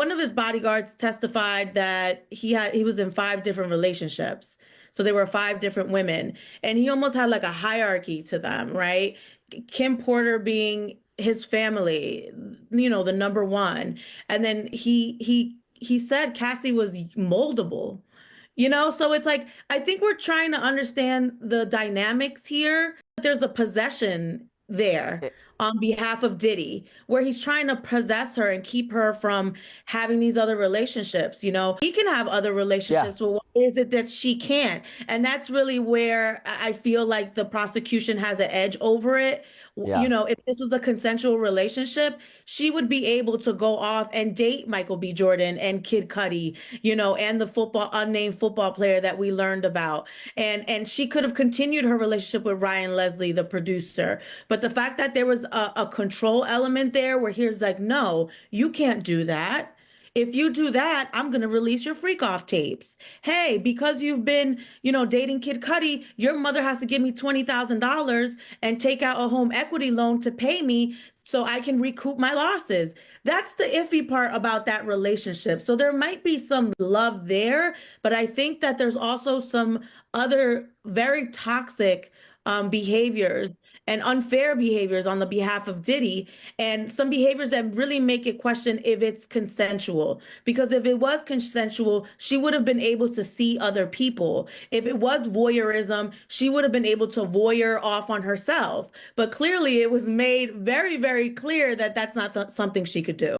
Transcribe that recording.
One of his bodyguards testified that he was in 5 different relationships. So there were 5 different women, and he almost had like a hierarchy to them, right? Kim Porter being his family, the number one. And then he said Cassie was moldable. So it's like I think we're trying to understand the dynamics here. There's a possession there Eh, on behalf of Diddy, where he's trying to possess her and keep her from having these other relationships. He can have other yeah, relationships, but why is it that she can't? And that's really where I feel like the prosecution has an edge over it. yeah. If this was a consensual relationship, she would be able to go off and date Michael B. Jordan and Kid Cudi, and the unnamed football player that we learned about. And she could have continued her relationship with Ryan Leslie, the producer. But the fact that there was a control element there where he's like, no, you can't do that. If you do that, I'm going to release your freak off tapes. Hey, because you've been, dating Kid Cudi, your mother has to give me $20,000 and take out a home equity loan to pay me so I can recoup my losses. That's the iffy part about that relationship. So there might be some love there, but I think that there's also some other very toxic behaviors and unfair behaviors on the behalf of Diddy, and some behaviors that really make it question if it's consensual. Because if it was consensual, she would have been able to see other people. If it was voyeurism, she would have been able to voyeur off on herself. But clearly, it was made very, very clear that that's not something she could do.